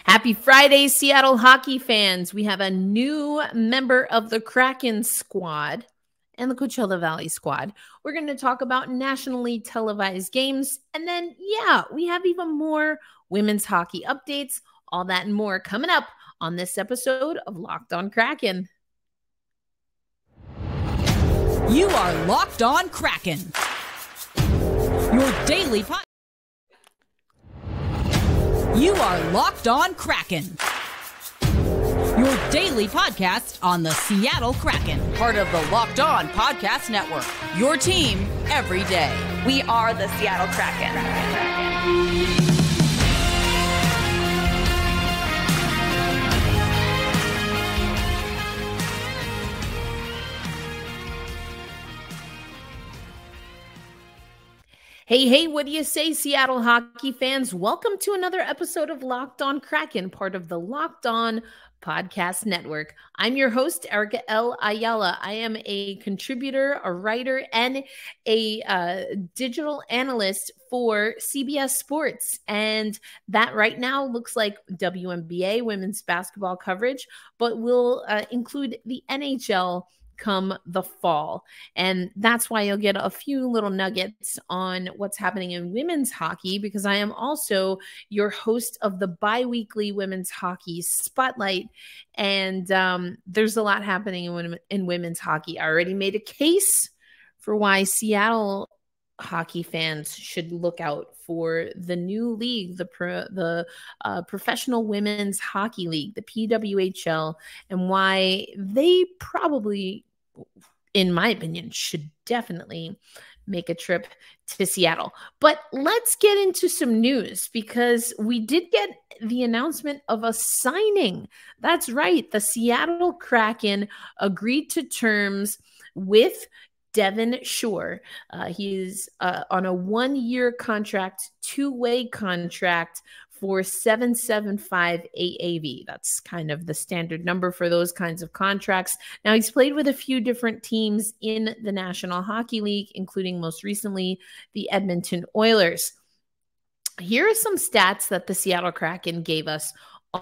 Happy Friday, Seattle hockey fans. We have a new member of the Kraken squad and the Coachella Valley squad. We're going to talk about nationally televised games. And then, we have even more women's hockey updates. All that and more coming up on this episode of Locked On Kraken. You are Locked On Kraken, your daily podcast. You are Locked On Kraken, your daily podcast on the Seattle Kraken, part of the Locked On Podcast Network, your team every day. We are the Seattle Kraken. Hey, what do you say, Seattle hockey fans? Welcome to another episode of Locked On Kraken, part of the Locked On Podcast Network. I'm your host, Erica L. Ayala. I am a contributor, a writer, and a digital analyst for CBS Sports. And that right now looks like WNBA, women's basketball coverage, but will include the NHL come the fall. And that's why you'll get a few little nuggets on what's happening in women's hockey, because I am also your host of the bi-weekly women's hockey spotlight. And there's a lot happening in women's hockey. I already made a case for why Seattle hockey fans should look out for the new league, the Professional Women's Hockey League, the PWHL, and why they probably, in my opinion, should definitely make a trip to Seattle. But let's get into some news, because we did get the announcement of a signing. That's right. The Seattle Kraken agreed to terms with Devin Shore. He's on a 1-year contract, 2-way contract for $775 AAV. That's kind of the standard number for those kinds of contracts. Now, he's played with a few different teams in the National Hockey League, including most recently the Edmonton Oilers. Here are some stats that the Seattle Kraken gave us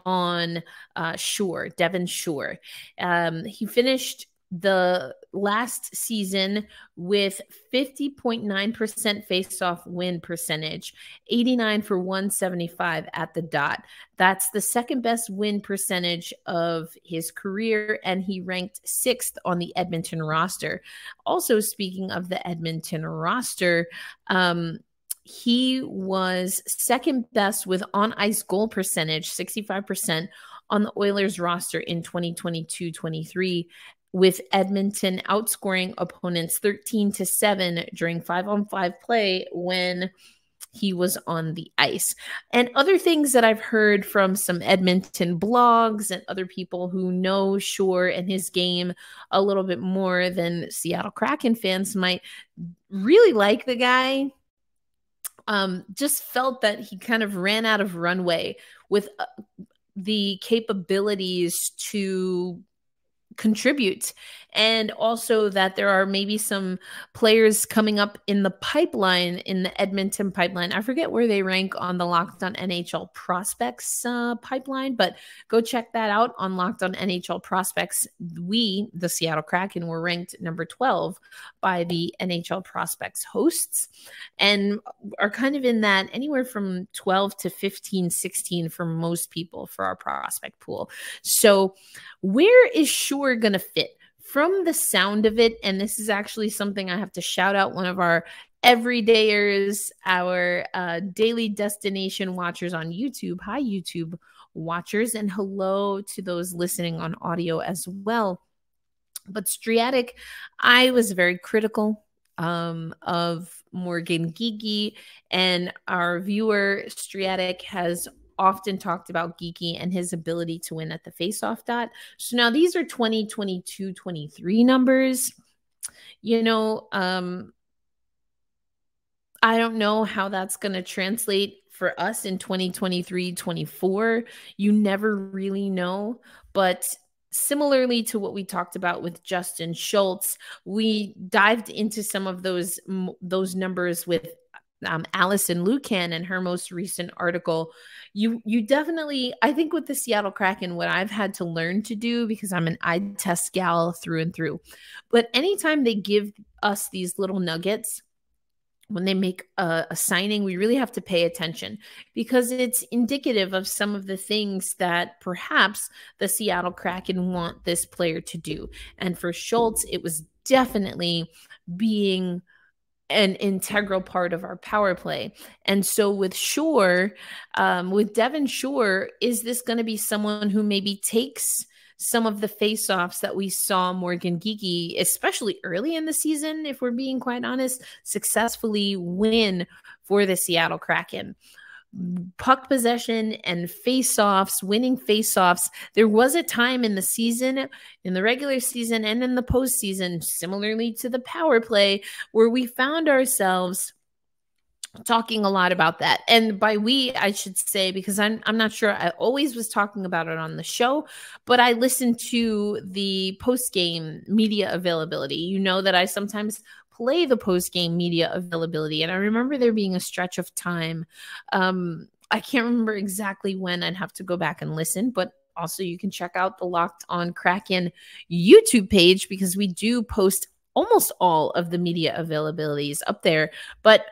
on Shore, Devin Shore. He finished the last season with 50.9% face-off win percentage, 89 for 175 at the dot. That's the second best win percentage of his career, and he ranked 6th on the Edmonton roster. Also, speaking of the Edmonton roster, he was second best with on-ice goal percentage, 65%, on the Oilers roster in 2022-23, with Edmonton outscoring opponents 13-7 during 5-on-5 play when he was on the ice. And other things that I've heard from some Edmonton blogs and other people who know Shore and his game a little bit more than Seattle Kraken fans might really like the guy. Just felt that he kind of ran out of runway with the capabilities to contribute, and also that there are maybe some players coming up in the pipeline, in the Edmonton pipeline. I forget where they rank on the Locked On NHL Prospects pipeline, but go check that out on Locked On NHL Prospects. We, the Seattle Kraken, were ranked number 12 by the NHL Prospects hosts, and are kind of in that anywhere from 12 to 15, 16 for most people for our prospect pool. So where is Shore going to fit? From the sound of it, and this is actually something I have to shout out one of our everydayers, our daily destination watchers on YouTube. Hi, YouTube watchers, and hello to those listening on audio as well. But Striatic, I was very critical of Morgan Geekie, and our viewer Striatic has often talked about Geekie and his ability to win at the faceoff dot. So now these are 2022-23 numbers. You know, I don't know how that's going to translate for us in 2023-24. You never really know. But similarly to what we talked about with Justin Schultz, we dived into some of those numbers with Allison Lucan in her most recent article, you definitely, I think with the Seattle Kraken, what I've had to learn to do, because I'm an eye test gal through and through, but anytime they give us these little nuggets, when they make a signing, we really have to pay attention, because it's indicative of some of the things that perhaps the Seattle Kraken want this player to do. And for Schultz, it was definitely being an integral part of our power play. And so with Shore, with Devin Shore, is this going to be someone who maybe takes some of the faceoffs that we saw Morgan Geekie, especially early in the season, if we're being quite honest, successfully win for the Seattle Kraken? Puck possession and faceoffs, winning faceoffs. There was a time in the season, in the regular season and in the postseason, similarly to the power play, where we found ourselves talking a lot about that. And by we, I should say, because I'm not sure I always was talking about it on the show, but I listened to the post-game media availability. You know that I sometimes play the post-game media availability. And I remember there being a stretch of time. I can't remember exactly when. I'd have to go back and listen, but also you can check out the Locked On Kraken YouTube page, because we do post almost all of the media availabilities up there. But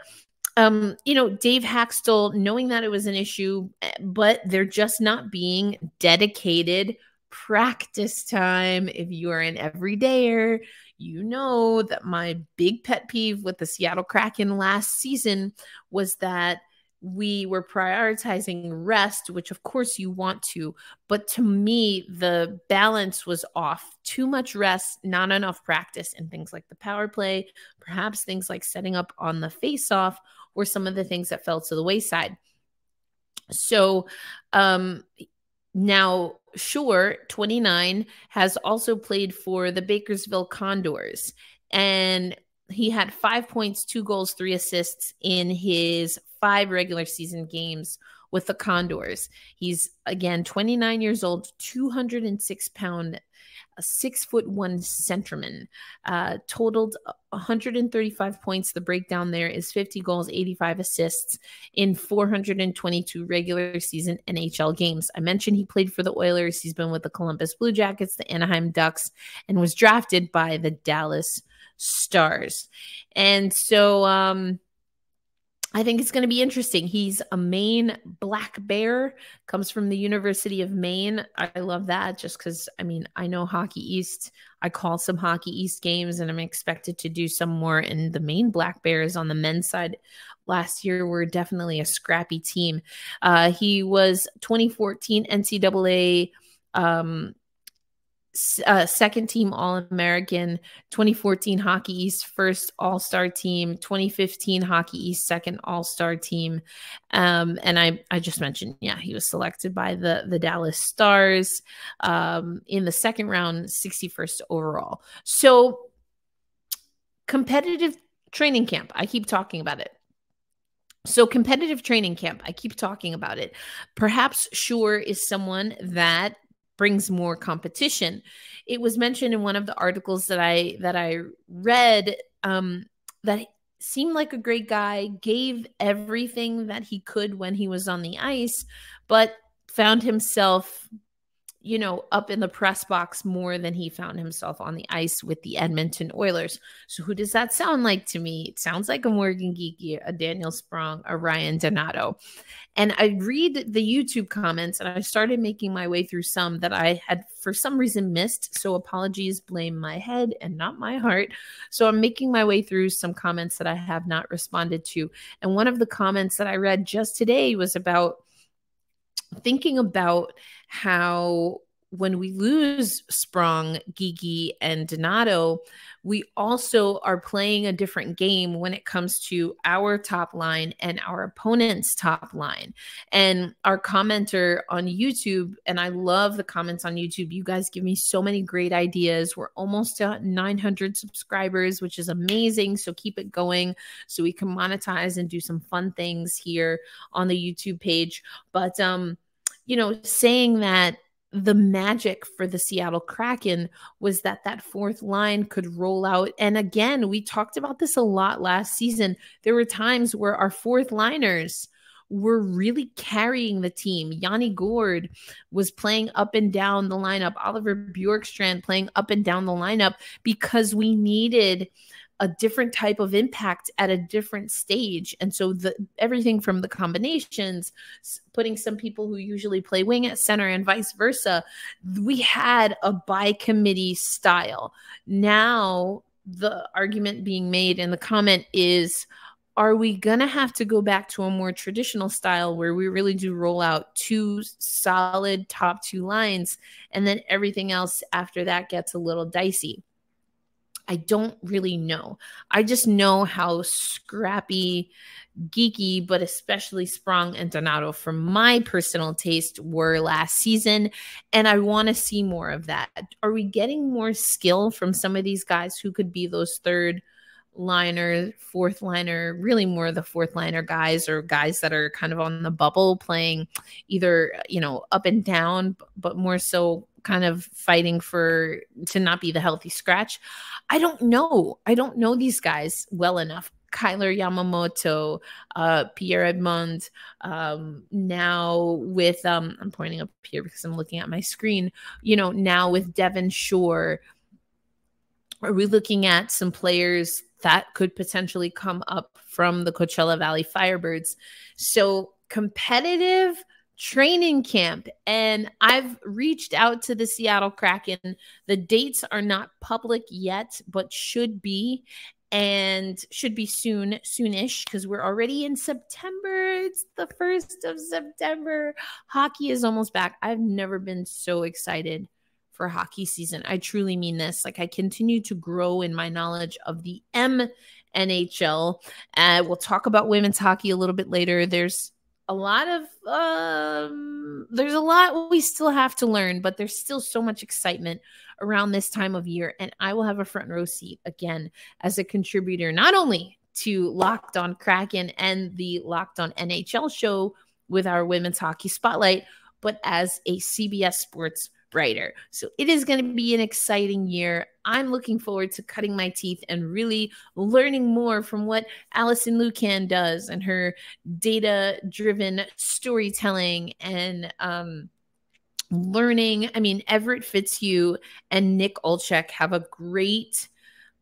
Dave Haxtell, knowing that it was an issue, but they're just not being dedicated practice time. If you are an everydayer, you know that my big pet peeve with the Seattle Kraken last season was that we were prioritizing rest, which of course you want to, but to me, the balance was off. Too much rest, not enough practice, and things like the power play, perhaps things like setting up on the face-off, were some of the things that fell to the wayside. So now Shore, 29, has also played for the Bakersville Condors, and he had 5 points, 2 goals, 3 assists in his 5 regular season games with the Condors. He's, again, 29 years old, 206-pound, a 6'1" centerman, totaled 135 points. The breakdown there is 50 goals, 85 assists in 422 regular season NHL games. I mentioned he played for the Oilers. He's been with the Columbus Blue Jackets, the Anaheim Ducks, and was drafted by the Dallas Stars. And so, I think it's going to be interesting. He's a Maine Black Bear, comes from the University of Maine. I love that, just because, I know Hockey East. I call some Hockey East games, and I'm expected to do some more. And the Maine Black Bears on the men's side last year were definitely a scrappy team. He was 2014 NCAA second team All-American, 2014 Hockey East first All-Star team, 2015 Hockey East second All-Star team. And I just mentioned, he was selected by the Dallas Stars in the second round, 61st overall. So competitive training camp, I keep talking about it. Competitive training camp, I keep talking about it. Perhaps Shore is someone that brings more competition. It was mentioned in one of the articles that I read that seemed like a great guy, gave everything that he could when he was on the ice, but found himself, up in the press box more than he found himself on the ice with the Edmonton Oilers. So who does that sound like to me? It sounds like a Morgan Geekie, a Daniel Sprong, a Ryan Donato. And I read the YouTube comments, and I started making my way through some that I had for some reason missed. So apologies, blame my head and not my heart. So I'm making my way through some comments that I have not responded to. And one of the comments that I read just today was about thinking about how when we lose Sprong, Geekie, and Donato, we also are playing a different game when it comes to our top line and our opponent's top line. And our commenter on YouTube, and I love the comments on YouTube. You guys give me so many great ideas. We're almost at 900 subscribers, which is amazing. So keep it going so we can monetize and do some fun things here on the YouTube page. But, saying that the magic for the Seattle Kraken was that fourth line could roll out. And again, we talked about this a lot last season. There were times where our fourth liners were really carrying the team. Yanni Gourde was playing up and down the lineup. Oliver Bjorkstrand playing up and down the lineup because we needed a different type of impact at a different stage. And so everything from the combinations, putting some people who usually play wing at center and vice versa, we had a by committee style. Now the argument being made in the comment is, are we going to have to go back to a more traditional style where we really do roll out two solid top two lines and then everything else after that gets a little dicey? I don't really know. I just know how scrappy, geeky, but especially Sprong and Donato, for my personal taste, were last season. And I want to see more of that. Are we getting more skill from some of these guys who could be those third liner, fourth liner, really more the fourth liner guys, or guys that are kind of on the bubble playing either, up and down, but more so kind of fighting to not be the healthy scratch? I don't know. I don't know these guys well enough. Kyler Yamamoto, Pierre Edmond, now with, I'm pointing up here because I'm looking at my screen, now with Devin Shore. Are we looking at some players that could potentially come up from the Coachella Valley Firebirds? So competitive training camp. And I've reached out to the Seattle Kraken. The dates are not public yet, but should be. And should be soonish, because we're already in September. It's the 1st of September. Hockey is almost back. I've never been so excited for hockey season. I truly mean this. Like, I continue to grow in my knowledge of the NHL. We'll talk about women's hockey a little bit later. There's a lot we still have to learn, but there's still so much excitement around this time of year. And I will have a front row seat again as a contributor, not only to Locked On Kraken and the Locked On NHL show with our women's hockey spotlight, but as a CBS Sports writer. So it is going to be an exciting year. I'm looking forward to cutting my teeth and really learning more from what Allison Lucan does and her data-driven storytelling and learning. I mean, Everett Fitzhugh and Nick Olchek have a great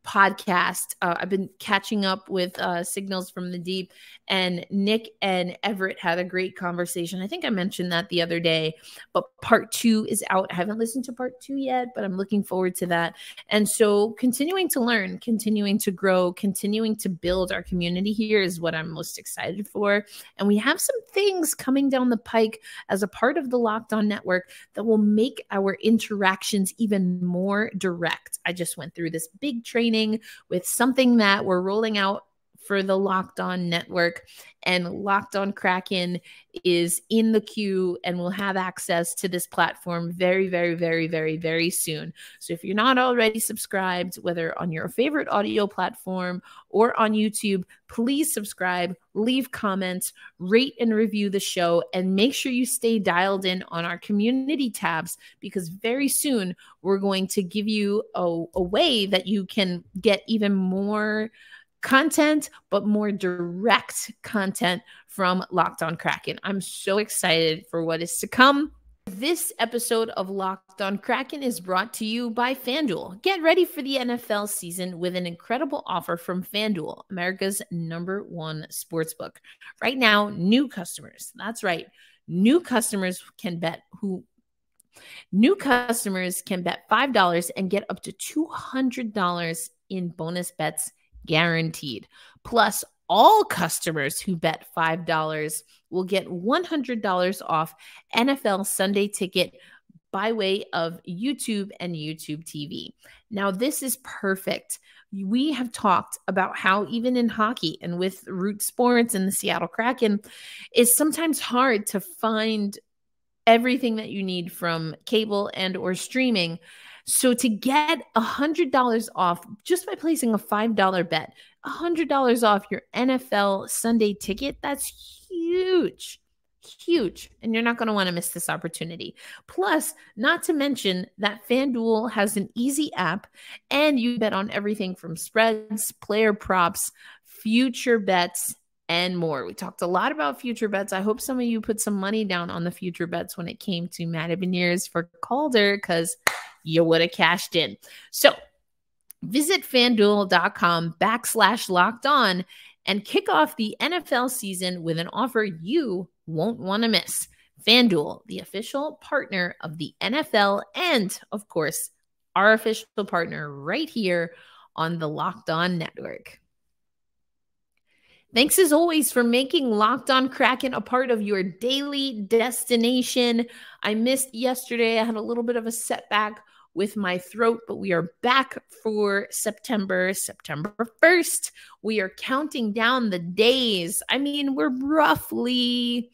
podcast. I've been catching up with Signals from the Deep, and Nick and Everett had a great conversation. I think I mentioned that the other day, but part 2 is out. I haven't listened to part 2 yet, but I'm looking forward to that. And so continuing to learn, continuing to grow, continuing to build our community here is what I'm most excited for. And we have some things coming down the pike as a part of the Locked On Network that will make our interactions even more direct. I just went through this big training with something that we're rolling out for the Locked On Network, and Locked On Kraken is in the queue and will have access to this platform very, very, very, very, very soon. So if you're not already subscribed, whether on your favorite audio platform or on YouTube, please subscribe, leave comments, rate and review the show, and make sure you stay dialed in on our community tabs, because very soon we're going to give you a way that you can get even more content, but more direct content from Locked On Kraken. I'm so excited for what is to come. This episode of Locked On Kraken is brought to you by FanDuel. Get ready for the NFL season with an incredible offer from FanDuel, America's #1 sportsbook. Right now, new customers, that's right, new customers can bet $5 and get up to $200 in bonus bets guaranteed. Plus, all customers who bet $5 will get $100 off NFL Sunday Ticket by way of YouTube and YouTube TV. Now, this is perfect. We have talked about how even in hockey and with Root Sports and the Seattle Kraken, it's sometimes hard to find everything that you need from cable and or streaming. So to get $100 off just by placing a $5 bet, $100 off your NFL Sunday Ticket, that's huge, Huge. And you're not going to want to miss this opportunity. Plus, not to mention that FanDuel has an easy app and you bet on everything from spreads, player props, future bets, and more. We talked a lot about future bets. I hope some of you put some money down on the future bets when it came to Matty Beniers for Calder, because you would have cashed in. So visit FanDuel.com/locked-on and kick off the NFL season with an offer you won't want to miss. FanDuel, the official partner of the NFL, and of course, our official partner right here on the Locked On Network. Thanks as always for making Locked On Kraken a part of your daily destination. I missed yesterday. I had a little bit of a setback with my throat, but we are back for September 1st. We are counting down the days. I mean, we're roughly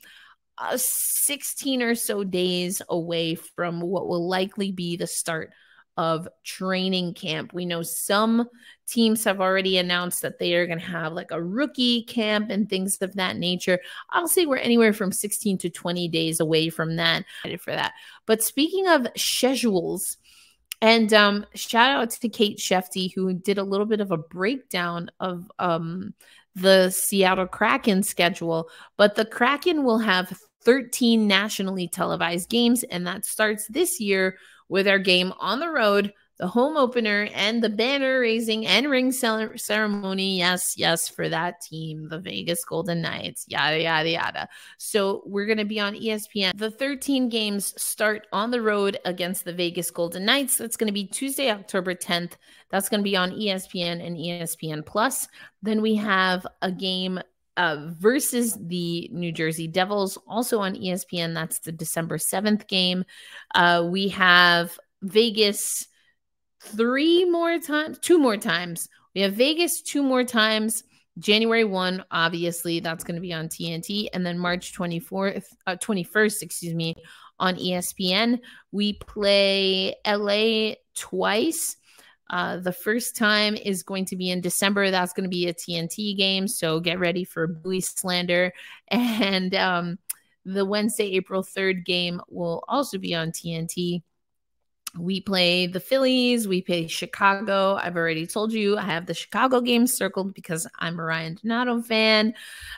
16 or so days away from what will likely be the start of training camp. We know some teams have already announced that they are going to have like a rookie camp and things of that nature. I'll say we're anywhere from 16 to 20 days away from that. For that. But speaking of schedules, and shout out to Kate Shefty, who did a little bit of a breakdown of the Seattle Kraken schedule. But the Kraken will have 13 nationally televised games, and that starts this year with our game on the road, the home opener, and the banner raising and ring ceremony. Yes, for that team, the Vegas Golden Knights, yada, yada, yada. So we're going to be on ESPN. The 13 games start on the road against the Vegas Golden Knights. That's going to be Tuesday, October 10th. That's going to be on ESPN and ESPN Plus. Then we have a game versus the New Jersey Devils, also on ESPN. That's the December 7th game. We have Vegas two more times. We have Vegas 2 more times. January 1, obviously, that's going to be on TNT. And then March 21st, on ESPN. We play LA twice. The first time is going to be in December. That's going to be a TNT game, so get ready for buoy slander. And the Wednesday, April 3rd game will also be on TNT. We play the Phillies. We play Chicago. I've already told you I have the Chicago game circled because I'm a Ryan Donato fan.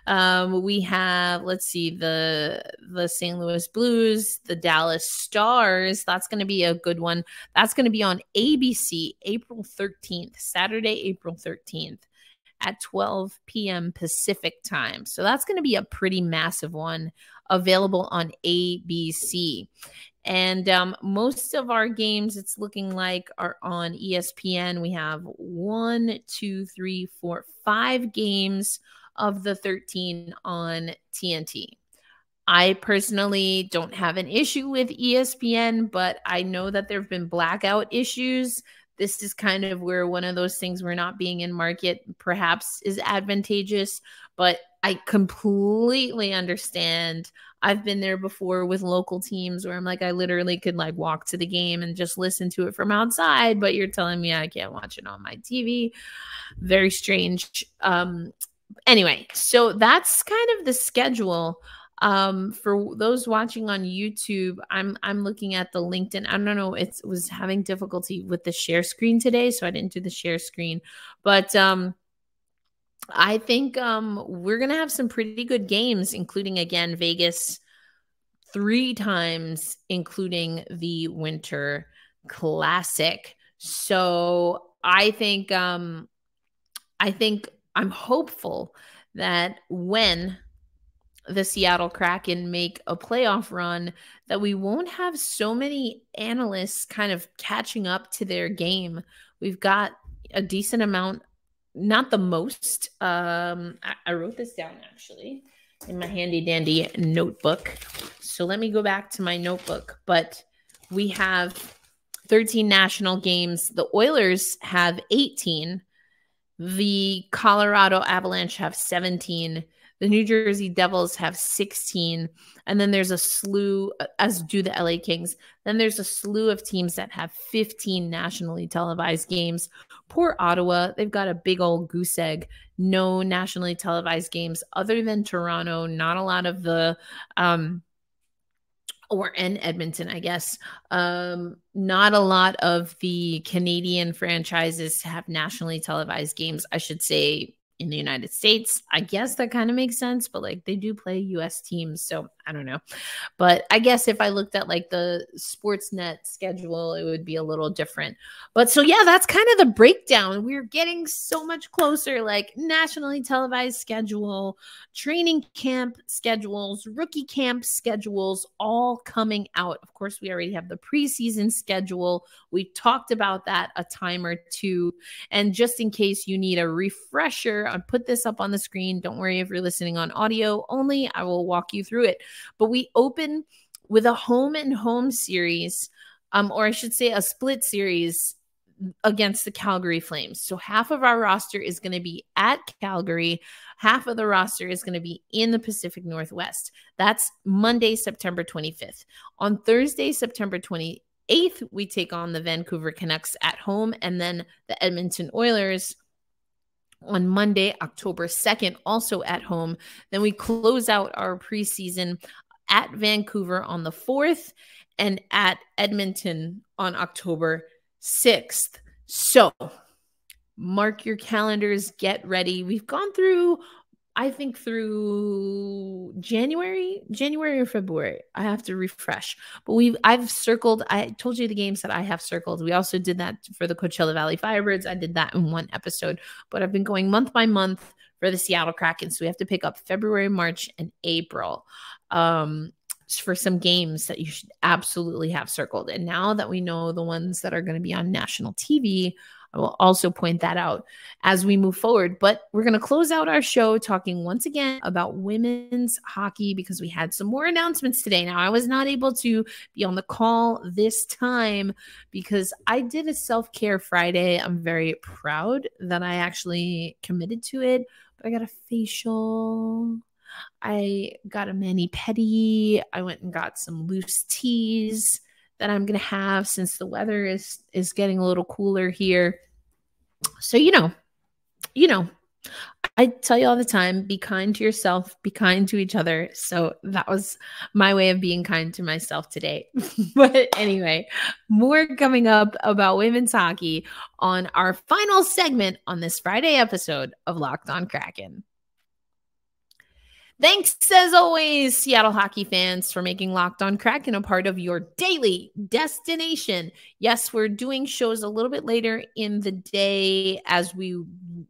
We have, let's see, the St. Louis Blues, the Dallas Stars. That's going to be a good one. That's going to be on ABC April 13th, Saturday, April 13th at 12 p.m. Pacific time. So that's going to be a pretty massive one, available on ABC. And most of our games, it's looking like, are on ESPN. We have 5 games of the 13 on TNT. I personally don't have an issue with ESPN, but I know that there have been blackout issues. This is kind of where one of those things where not being in market perhaps is advantageous, but I completely understand. I've been there before with local teams where I'm like, I literally could like walk to the game and just listen to it from outside, but you're telling me I can't watch it on my TV. Very strange. Anyway, so that's kind of the schedule. For those watching on YouTube, I'm looking at the LinkedIn. I don't know, it was having difficulty with the share screen today, so I didn't do the share screen. But I think we're going to have some pretty good games, including, again, Vegas 3 times, including the Winter Classic. So I think I'm hopeful that when the Seattle Kraken make a playoff run, that we won't have so many analysts kind of catching up to their game. We've got a decent amount. Not the most. I wrote this down actually in my handy dandy notebook. So let me go back to my notebook. But we have 13 national games. The Oilers have 18. The Colorado Avalanche have 17. The New Jersey Devils have 16. And then there's a slew, as do the LA Kings. Then there's a slew of teams that have 15 nationally televised games. Poor Ottawa. They've got a big old goose egg. No nationally televised games other than Toronto. Not a lot of the and Edmonton, I guess. Not a lot of the Canadian franchises have nationally televised games, I should say, in the United States. I guess that kind of makes sense, but like they do play US teams, so I don't know. But I guess if I looked at like the Sportsnet schedule, it would be a little different. But so yeah, that's kind of the breakdown. We're getting so much closer, like nationally televised schedule, training camp schedules, rookie camp schedules, all coming out. Of course, we already have the preseason schedule. We talked about that a time or two. And just in case you need a refresher, I'll put this up on the screen. Don't worry if you're listening on audio only. I will walk you through it. But we open with a home and home series, or I should say a split series against the Calgary Flames. So half of our roster is going to be at Calgary. Half of the roster is going to be in the Pacific Northwest. That's Monday, September 25th. On Thursday, September 28th, we take on the Vancouver Canucks at home, and then the Edmonton Oilers on Monday, October 2nd, also at home. Then we close out our preseason at Vancouver on the 4th and at Edmonton on October 6th. So mark your calendars, get ready. We've gone through, I think, through January or February. I have to refresh. But I've circled, I told you the games that I have circled. We also did that for the Coachella Valley Firebirds. I did that in one episode. But I've been going month by month for the Seattle Kraken. So we have to pick up February, March, and April for some games that you should absolutely have circled. And now that we know the ones that are going to be on national TV, I will also point that out as we move forward. But we're going to close out our show talking once again about women's hockey because we had some more announcements today. Now, I was not able to be on the call this time because I did a self-care Friday. I'm very proud that I actually committed to it. But I got a facial. I got a mani-pedi. I went and got some loose teas that I'm going to have since the weather is getting a little cooler here. So, you know, I tell you all the time, be kind to yourself, be kind to each other. So that was my way of being kind to myself today. But anyway, more coming up about women's hockey on our final segment on this Friday episode of Locked On Kraken. Thanks, as always, Seattle hockey fans, for making Locked On Kraken a part of your daily destination. Yes, we're doing shows a little bit later in the day as we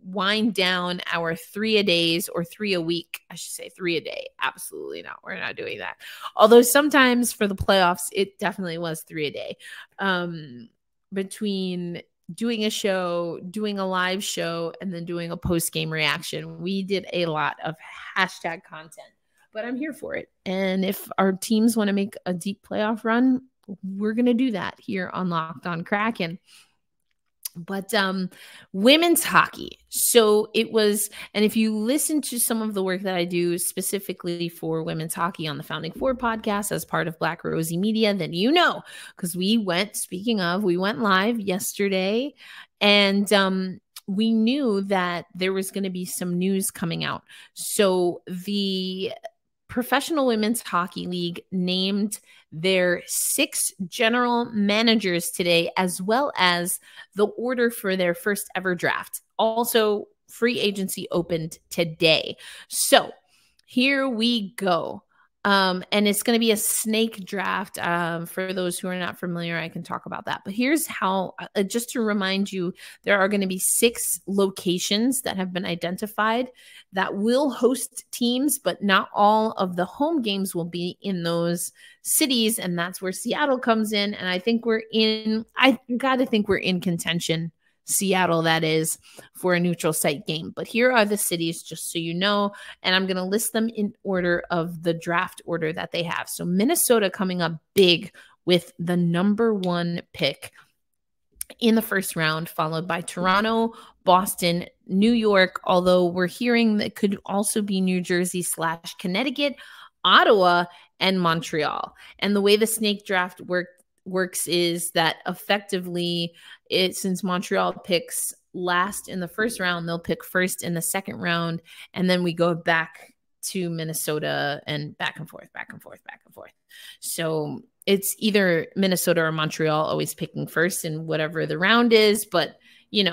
wind down our 3-a-days or 3 a week. I should say 3 a day. Absolutely not. We're not doing that. Although sometimes for the playoffs, it definitely was 3 a day. Between doing a show, doing a live show, and then doing a post-game reaction. We did a lot of hashtag content, but I'm here for it. And if our teams want to make a deep playoff run, we're going to do that here on Locked On Kraken. But women's hockey. So it was, and if you listen to some of the work that I do specifically for women's hockey on the Founding Four podcast as part of Black Rosie Media, then you know, because we went live yesterday, and we knew that there was going to be some news coming out. So the Professional Women's Hockey League named their 6 general managers today, as well as the order for their first ever draft. Also, free agency opened today. So here we go. And it's going to be a snake draft. For those who are not familiar, I can talk about that. But here's how, just to remind you, there are going to be 6 locations that have been identified that will host teams, but not all of the home games will be in those cities. And that's where Seattle comes in. And I got to think we're in contention. Seattle, that is, for a neutral site game. But here are the cities, just so you know, and I'm going to list them in order of the draft order that they have. So Minnesota coming up big with the number 1 pick. in the first round, followed by Toronto, Boston, New York, although we're hearing that could also be New Jersey / Connecticut, Ottawa, and Montreal. And the way the snake draft works is that effectively, since Montreal picks last in the first round, they'll pick first in the second round, and then we go back to Minnesota and back and forth, back and forth, back and forth. So it's either Minnesota or Montreal always picking first in whatever the round is, but you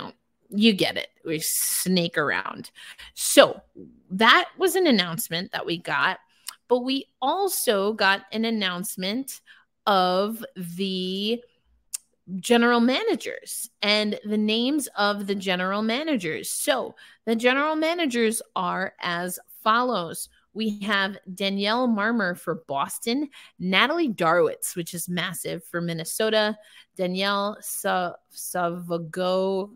get it. We snake around. So that was an announcement that we got, but we also got an announcement of the general managers and the names of the general managers. So the general managers are as follows. We have Danielle Marmer for Boston, Natalie Darwitz, which is massive, for Minnesota, Danielle Savago,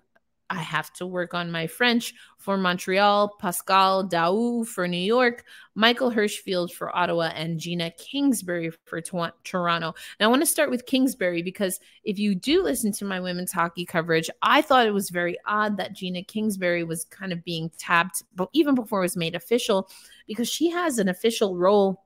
I have to work on my French, for Montreal, Pascal Daou for New York, Michael Hirschfield for Ottawa, and Gina Kingsbury for Toronto. Now, I want to start with Kingsbury because if you do listen to my women's hockey coverage, I thought it was very odd that Gina Kingsbury was kind of being tapped, but even before it was made official, because she has an official role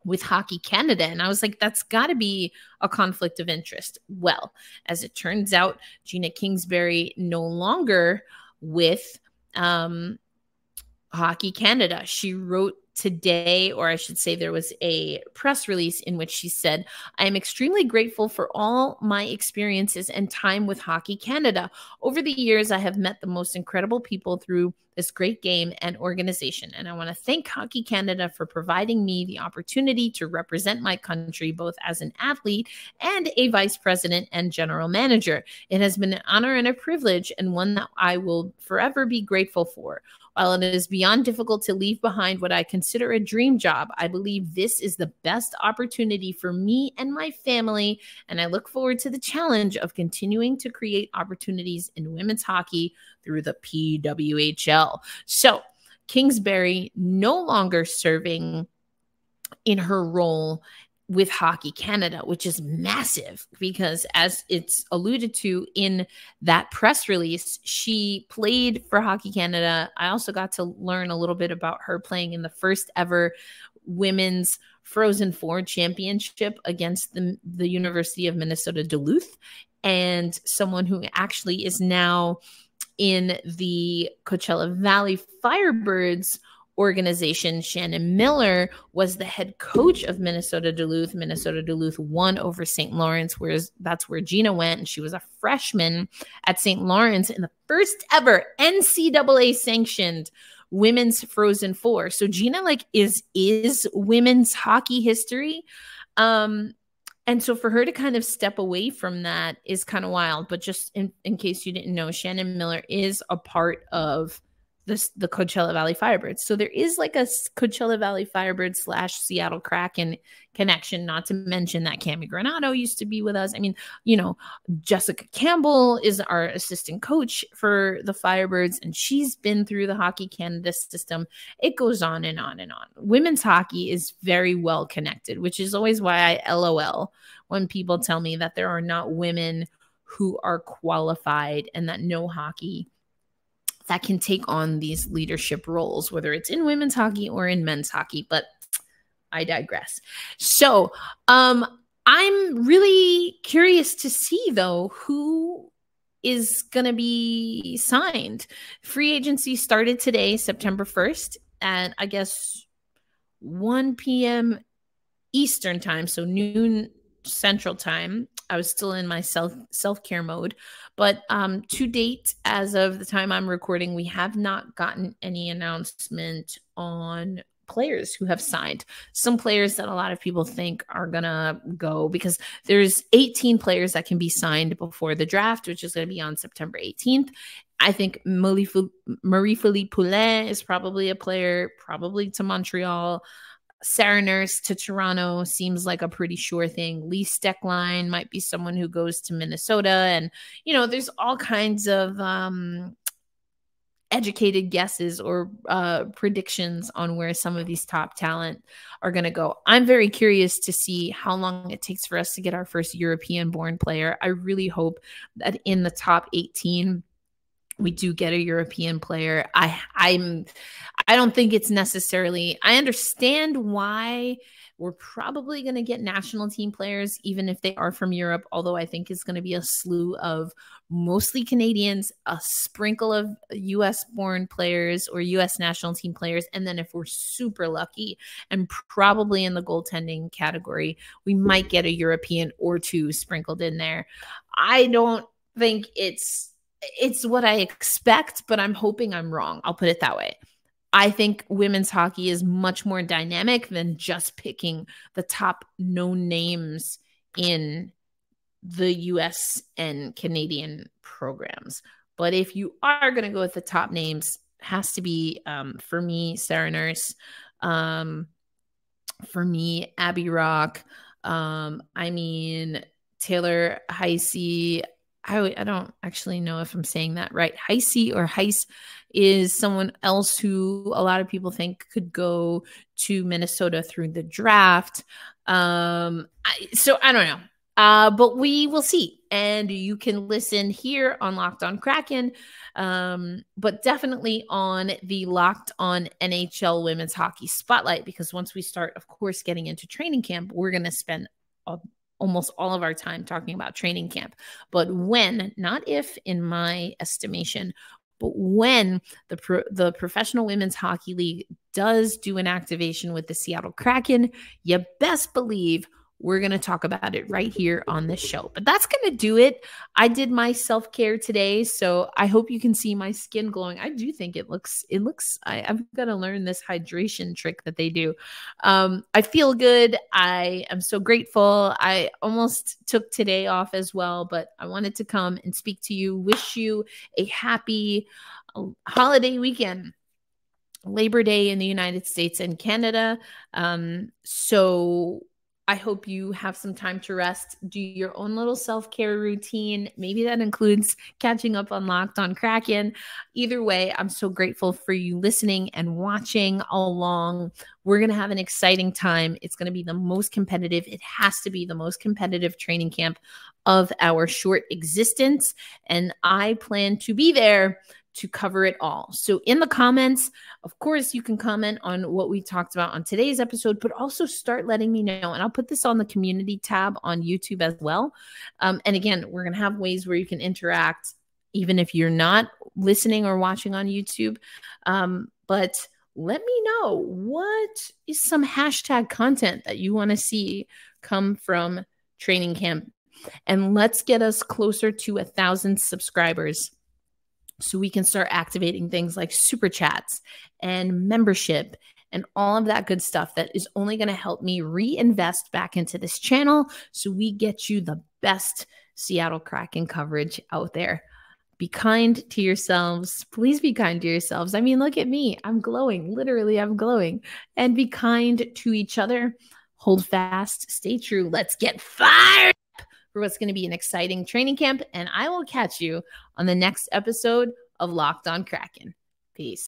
with Hockey Canada. And I was like, that's got to be a conflict of interest. Well, as it turns out, Gina Kingsbury no longer with Hockey Canada. She wrote today, or I should say there was a press release in which she said, I am extremely grateful for all my experiences and time with Hockey Canada. Over the years, I have met the most incredible people through this great game and organization. And I want to thank Hockey Canada for providing me the opportunity to represent my country, both as an athlete and a vice president and general manager. It has been an honor and a privilege, and one that I will forever be grateful for. While it is beyond difficult to leave behind what I consider a dream job, I believe this is the best opportunity for me and my family, and I look forward to the challenge of continuing to create opportunities in women's hockey through the PWHL. So Kingsbury no longer serving in her role with Hockey Canada, which is massive because, as it's alluded to in that press release, she played for Hockey Canada. I also got to learn a little bit about her playing in the first ever women's Frozen Four championship against the University of Minnesota Duluth, and someone who actually is now in the Coachella Valley Firebirds organization. Shannon Miller was the head coach of Minnesota Duluth. Minnesota Duluth won over St. Lawrence, whereas that's where Gina went, and she was a freshman at St. Lawrence in the first ever NCAA sanctioned women's Frozen Four. So Gina is women's hockey history. And so for her to kind of step away from that is kind of wild. But just in case you didn't know, Shannon Miller is a part of the Coachella Valley Firebirds. So there is like a Coachella Valley Firebirds / Seattle Kraken connection, not to mention that Cami Granato used to be with us. I mean, Jessica Campbell is our assistant coach for the Firebirds, and she's been through the Hockey Canada system. It goes on and on and on. Women's hockey is very well connected, which is always why I LOL when people tell me that there are not women who are qualified and that know hockey that can take on these leadership roles, whether it's in women's hockey or in men's hockey, but I digress. So I'm really curious to see, though, who is going to be signed. Free agency started today, September 1st, at, I guess, 1 p.m. Eastern time, so noon Central time. I was still in my self-care mode. But to date, as of the time I'm recording, we have not gotten any announcement on players who have signed. Some players that a lot of people think are going to go, because there's 18 players that can be signed before the draft, which is going to be on September 18th. I think Marie-Philippe Poulin is probably a player, probably to Montreal. Sarah Nurse to Toronto seems like a pretty sure thing. Lee Steckline might be someone who goes to Minnesota. And, there's all kinds of educated guesses or predictions on where some of these top talent are going to go. I'm very curious to see how long it takes for us to get our first European-born player. I really hope that in the top 18, we do get a European player. I don't think it's necessarily, I understand why we're probably going to get national team players, even if they are from Europe, although I think it's going to be a slew of mostly Canadians, a sprinkle of US-born players or US national team players. And then if we're super lucky and probably in the goaltending category, we might get a European or two sprinkled in there. I don't think it's what I expect, but I'm hoping I'm wrong. I'll put it that way. I think women's hockey is much more dynamic than just picking the top known names in the US and Canadian programs. But if you are going to go with the top names, has to be, for me, Sarah Nurse, for me, Abby Rock, Taylor Heise. I don't actually know if I'm saying that right. Heise or Heise is someone else who a lot of people think could go to Minnesota through the draft. So I don't know. But we will see. And you can listen here on Locked On Kraken, but definitely on the Locked On NHL Women's Hockey Spotlight, because once we start, of course, getting into training camp, we're going to spend almost all of our time talking about training camp. But when, not if, in my estimation, but when the Professional Women's Hockey League does do an activation with the Seattle Kraken, you best believe we're going to talk about it right here on this show. But that's going to do it. I did my self-care today, so I hope you can see my skin glowing. I do think it looks, I've got to learn this hydration trick that they do. I feel good. I am so grateful. I almost took today off as well, but I wanted to come and speak to you, wish you a happy holiday weekend. Labor Day in the United States and Canada. So I hope you have some time to rest, do your own little self-care routine. Maybe that includes catching up on Locked On Kraken. Either way, I'm so grateful for you listening and watching along. We're going to have an exciting time. It's going to be the most competitive. It has to be the most competitive training camp of our short existence. And I plan to be there to cover it all. So in the comments, of course, you can comment on what we talked about on today's episode, but also start letting me know. And I'll put this on the community tab on YouTube as well. And again, we're going to have ways where you can interact, even if you're not listening or watching on YouTube. But let me know, what is some hashtag content that you want to see come from training camp? And let's get us closer to 1,000 subscribers, so we can start activating things like super chats and membership and all of that good stuff that is only going to help me reinvest back into this channel so we get you the best Seattle Kraken coverage out there. Be kind to yourselves. Please be kind to yourselves. I mean, look at me. I'm glowing. Literally, I'm glowing. And be kind to each other. Hold fast. Stay true. Let's get fired for what's going to be an exciting training camp. And I will catch you on the next episode of Locked On Kraken. Peace.